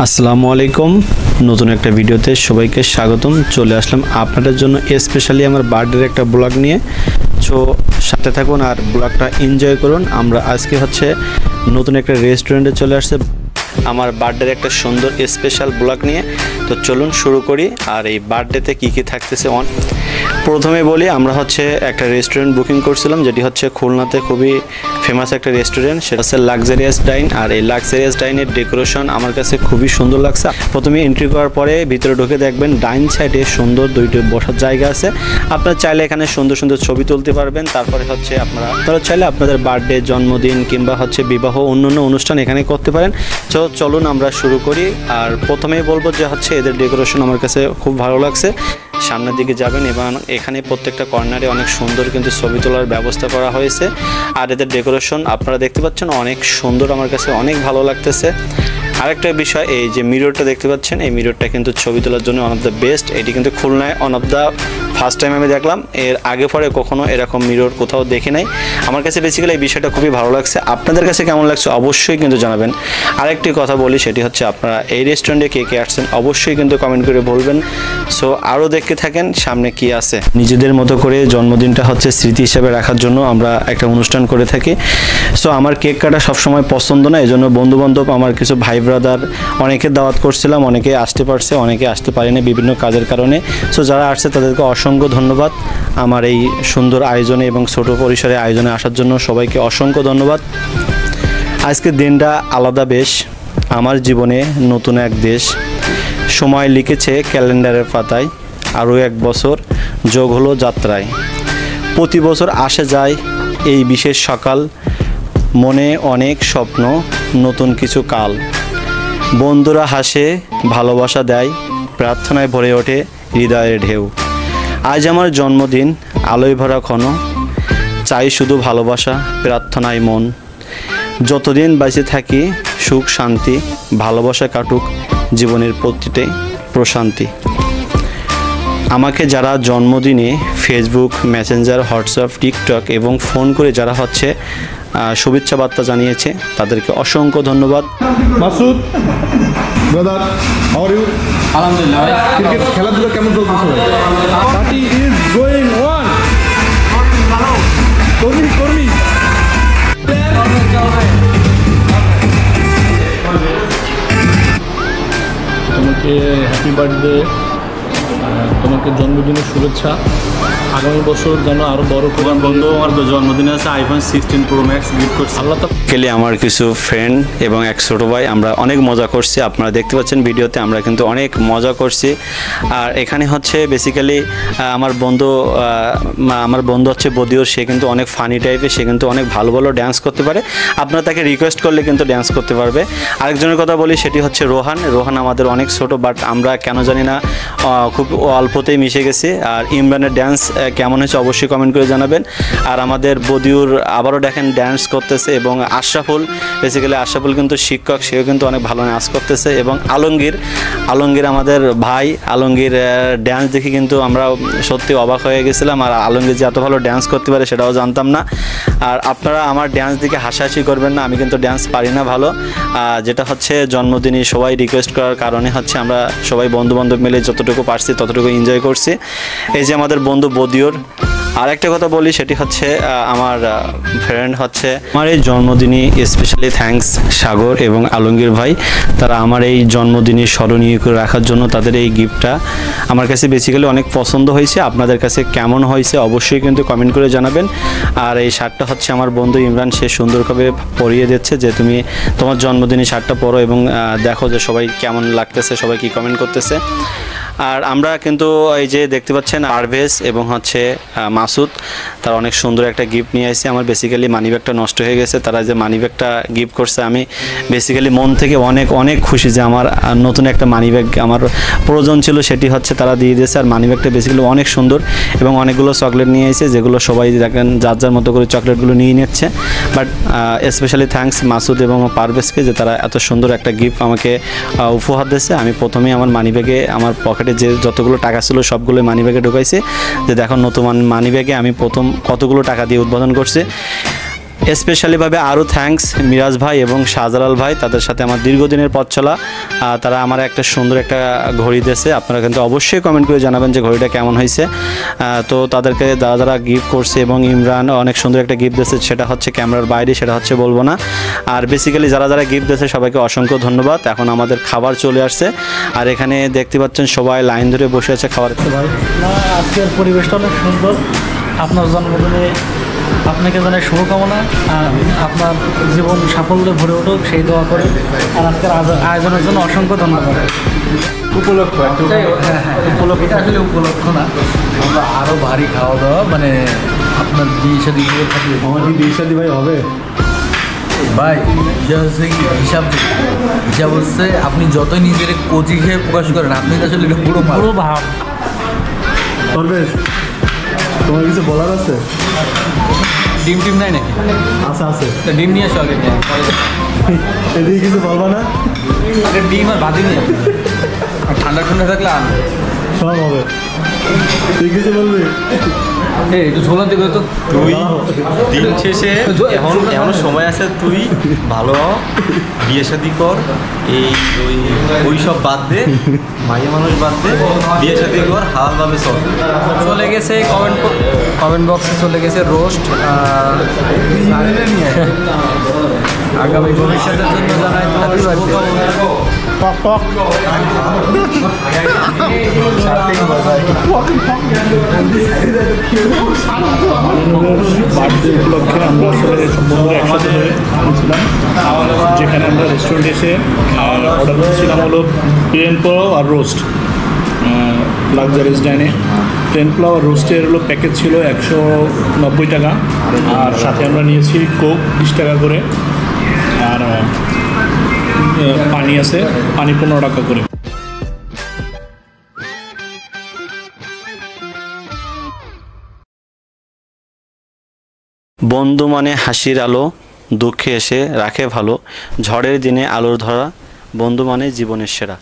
আসসালামু আলাইকুম নতুন একটা ভিডিওতে সবাইকে স্বাগতম চলে আসলাম আপনাদের জন্য স্পেশালি আমার বার্থডের একটা ব্লগ নিয়ে। সো সাথে থাকুন আর ব্লগটা এনজয় করুন। আমরা আজকে নতুন একটা রেস্টুরেন্টে চলে আসছে আমার বার্থডের একটা সুন্দর স্পেশাল ব্লগ নিয়ে। তো চলুন শুরু করি। আর এই বার্থডেতে কী কী থাকতেছে প্রথমে বলি, আমরা একটা রেস্টুরেন্ট বুকিং করছিলাম যেটি খুলনাতে খুবই ফেমাস একটা রেস্টুরেন্ট, সেটা হচ্ছে লাক্সারিয়াস ডাইন। আর এই লাক্সারিয়াস ডাইনের ডেকোরেশন আমার কাছে খুবই সুন্দর লাগছে। প্রথমে এন্ট্রি করার পরে ভিতরে ঢুকে দেখবেন ডাইন সাইডে সুন্দর দুইটি বসার জায়গা আছে। আপনারা চাইলে এখানে সুন্দর সুন্দর ছবি তুলতে পারবেন। তারপরে আপনারা চাইলে আপনাদের বার্থডে, জন্মদিন কিংবা বিবাহ অন্যান্য অনুষ্ঠান এখানে করতে পারেন। তো চলুন আমরা শুরু করি। আর প্রথমেই বলবো যে এদের ডেকোরেশন আমার কাছে খুব ভালো লাগছে। সামনের দিকে যাবেন এবং এখানে প্রত্যেকটা কর্নারে অনেক সুন্দর কিন্তু ছবি তোলার ব্যবস্থা করা হয়েছে। আর এদের ডেকোরেশন আপনারা দেখতে পাচ্ছেন অনেক সুন্দর, আমার কাছে অনেক ভালো লাগতেছে। আরেকটা বিষয়, এই যে মিররটা দেখতে পাচ্ছেন, এই মিররটা কিন্তু ছবি তোলার জন্য ওয়ান অফ দ্য বেস্ট। এটি কিন্তু খুলনায় one of the first time আমি দেখলাম। এর আগে পরে কখনো এরকম মিরর কোথাও দেখি নাই। আমার কাছে বেসিক্যালি এই বিষয়টা খুবই ভালো লাগছে। আপনাদের কাছে কেমন লাগছে অবশ্যই কিন্তু জানাবেন। আরেকটি কথা বলি, সেটি আপনারা এই রেস্টুরেন্টে কে কে আসছেন অবশ্যই কিন্তু কমেন্ট করে বলবেন। সো আরও দেখতে থাকেন সামনে কি আছে। নিজেদের মতো করে জন্মদিনটা স্মৃতি হিসাবে রাখার জন্য আমরা একটা অনুষ্ঠান করে থাকি। সো আমার কেক কাটা সবসময় পছন্দ না, এই জন্য বন্ধুবান্ধব, আমার কিছু ভাই ব্রাদার অনেকে দাওয়াত করছিলাম, অনেকে আসতে পারছে, অনেকে আসতে পারেনি বিভিন্ন কাজের কারণে। সো যারা আসছে তাদেরকে অসংখ্য ধন্যবাদ আমার এই সুন্দর আয়োজনে এবং ছোট পরিসরে আয়োজনে আসার জন্য সবাইকে অসংখ্য ধন্যবাদ। আজকের দিনটা আলাদা বেশ, আমার জীবনে নতুন এক দেশ। সময় লিখেছে ক্যালেন্ডারের পাতায়, আরও এক বছর যোগ হলো যাত্রায়। প্রতি বছর আসে যায় এই বিশেষ সকাল, মনে অনেক স্বপ্ন, নতুন কিছু কাল। বন্ধুরা হাসে, ভালোবাসা দেয়, প্রার্থনায় ভরে ওঠে হৃদয়ের ঢেউ। আজ আমার জন্মদিন, আলোয় ভরা ক্ষণ, চাই শুধু ভালোবাসা, প্রার্থনায় মন। যতদিন বেঁচে থাকি সুখ শান্তি, ভালোবাসা কাটুক জীবনের প্রতিটি প্রশান্তি। আমাকে যারা জন্মদিনে ফেসবুক, মেসেঞ্জার, হোয়াটসঅ্যাপ, টিকটক এবং ফোন করে যারা শুভেচ্ছা বার্তা জানিয়েছে তাদেরকে অসংখ্য ধন্যবাদ। Masud brother, how are you? আলহামদুলিল্লাহ। ক্রিকেট খেলাধুলা কেমন চলতেছে? Party is going on. কর্মী তোমাকে হ্যাপি বার্থডে, তোমাকে জন্মদিনের শুভেচ্ছা। আগামী বছর যেন আরও বড় প্রোগ্রাম। বন্ধু আমার জন্মদিনে আছে আইফোন 16 প্রো ম্যাক্স গিফট করছে আল্লাহ তাআলা। আমার কিছু ফ্রেন্ড এবং এক ছোটো ভাই, আমরা অনেক মজা করছি। আপনারা দেখতে পাচ্ছেন ভিডিওতে, আমরা কিন্তু অনেক মজা করছি। আর এখানে বেসিক্যালি আমার বন্ধু বদিউর, সে কিন্তু অনেক ফানি টাইপের, সে কিন্তু অনেক ভালো ভালো ড্যান্স করতে পারে। আপনারা তাকে রিকোয়েস্ট করলে কিন্তু ড্যান্স করতে পারবে। আরেকজনের কথা বলি, সেটি রোহান আমাদের অনেক ছোট, বাট আমরা কেন জানি না খুব অল্পতেই মিশে গেছি। আর ইমরানের ড্যান্স কেমন হয়েছে অবশ্যই কমেন্ট করে জানাবেন। আর আমাদের বদিউর আবারও দেখেন ড্যান্স করতেছে। এবং আশরাফুল কিন্তু শিক্ষক, সেও কিন্তু অনেক ভালো নাচ করতেছে। এবং আলমগীর আমাদের ভাই, আলমগীর ড্যান্স দেখে কিন্তু আমরা সত্যি অবাক হয়ে গেছিলাম। আর আলমগীর যে এত ভালো ড্যান্স করতে পারে সেটাও জানতাম না। আর আপনারা আমার ড্যান্স দিকে হাসাহাসি করবেন না, আমি কিন্তু ড্যান্স পারি না ভালো। যেটা জন্মদিনে সবাই রিকোয়েস্ট করার কারণে আমরা সবাই বন্ধুবান্ধব মিলে যতটুকু পারছি ততটুকু এনজয় করছি। এই যে আমাদের বন্ধু বদিউর। আর একটা কথা বলি, সেটি আমার ফ্রেন্ড আমার এই জন্মদিনে স্পেশালি থ্যাঙ্কস সাগর এবং আলমগীর ভাই। তারা আমার এই জন্মদিনে স্মরণীয় করে রাখার জন্য তাদের এই গিফটটা আমার কাছে বেসিক্যালি অনেক পছন্দ হয়েছে। আপনাদের কাছে কেমন হয়েছে অবশ্যই কিন্তু কমেন্ট করে জানাবেন। আর এই শার্টটা আমার বন্ধু ইমরান, সে সুন্দরভাবে পরিয়ে দিচ্ছে যে তুমি তোমার জন্মদিনে শার্টটা পরো এবং দেখো যে সবাই কেমন লাগতেছে, সবাই কি কমেন্ট করতেছে। আর আমরা কিন্তু এই যে দেখতে পাচ্ছেন পারভেজ এবং মাসুদ, তারা অনেক সুন্দর একটা গিফট নিয়ে আসছে। আমার বেসিক্যালি মানিব্যাগটা নষ্ট হয়ে গেছে, তারা যে মানিব্যাগটা গিফট করছে, আমি বেসিক্যালি মন থেকে অনেক অনেক খুশি যে আমার নতুন একটা মানিব্যাগ আমার প্রয়োজন ছিল, সেটি তারা দিয়ে দিয়েছে। আর মানিব্যাগটা বেসিক্যালি অনেক সুন্দর এবং অনেকগুলো চকলেট নিয়ে এসেছে, যেগুলো সবাই দেখেন যার যার মতো করে চকলেটগুলো নিয়ে নিচ্ছে। বাট স্পেশালি থ্যাঙ্কস মাসুদ এবং পারভেজকে যে তারা এত সুন্দর একটা গিফট আমাকে উপহার দিয়েছে। আমি প্রথমেই আমার মানিব্যাগে, আমার পকেটে যে যতগুলো টাকা ছিল সবগুলো মানিব্যাগে ঢুকাইছি, যে দেখো নতুন মানিব্যাগে আমি প্রথম কতগুলো টাকা দিয়ে উদ্বোধন করছি। স্পেশালিভাবে আরও থ্যাঙ্কস মিরাজ ভাই এবং শাহজালাল ভাই, তাদের সাথে আমার দীর্ঘদিনের পথ চলা। তারা আমার একটা সুন্দর একটা ঘড়ি দিয়েছে। আপনারা কিন্তু অবশ্যই কমেন্ট করে জানাবেন যে ঘড়িটা কেমন হয়েছে। তো তাদেরকে যারা গিফট করছে, এবং ইমরান অনেক সুন্দর একটা গিফট দিয়েছে, সেটা হচ্ছে ক্যামেরার বাইরে, সেটা হচ্ছে বলবো না। আর বেসিক্যালি যারা গিফট দিয়েছে সবাইকে অসংখ্য ধন্যবাদ। এখন আমাদের খাবার চলে আসছে, আর এখানে দেখতে পাচ্ছেন সবাই লাইন ধরে বসে আছে খাবার। ভাই না, আজকের পরিবেশটা অনেক সুন্দর। আপনার জন্মদিনে আপনাকে জানাই শুভকামনা, আর আপনার জীবন সাফল্যে ভরে উঠুক সেই দোয়া করি। আর আজকের আয়োজনের জন্য অসংখ্য ধন্যবাদ। উপলক্ষ উপলক্ষ, এটা আসলে উপলক্ষ না, আমরা আরও ভারী খাওয়া দাওয়া, মানে আপনার বিয়ে শাদী থাকবে। আমার কি বিয়ে শাদী ভাই হবে? ভাই হচ্ছে কি হিসাব হচ্ছে, আপনি যতই নিজের কোচি খেয়ে প্রকাশ করেন, আপনি তো আসলে পুরো পুরো ভাব। পারভেজ, তোমার কিছু বলার আছে? ডিম নাই নাকি? আচ্ছা আছে, ডিম নিয়ে আসো আগে। এদিকে কিছু বলবা না? আগে ডিম আর ভাজি নিয়ে ঠান্ডা থাকলে আনো, সব হবে। তুই কিছু বলবি? একটু ঝোলান দিবে তো। তুই দিন শেষে এমন সময় আছে, তুই ভালো বিয়ে শাদি কর, ওই সব বাদ দে, মাইয়া মানুষ বাদ দে, বিয়ে শাদি কর, হালভাবে চল। চলে গেছে কমেন্ট বক্সে চলে গেছে রোস্ট। আগামী ভবিষ্যতের জন্য জানাই বার্থডে উপলক্ষে আমরা আসলে সব বন্ধুরা একসাথে গেছিলাম, যেখানে আমরা রেস্টুরেন্টে এসে অর্ডার করেছিলাম হলো প্লেন পোলাও আর রোস্ট লাক্সারিস ডাইনে। প্লেন পোলাও আর রোস্টের হলো প্যাকেজ ছিল 190 টাকা, আর সাথে আমরা নিয়েছি কোক 20 টাকা করে, আর পানি আছে, পানি 15 টাকা করে। বন্ধু মানে হাসির আলো, দুঃখে এসে রাখে ভালো, ঝড়ের দিনে আলোর ধরা, বন্ধু মানে জীবনের সেরা।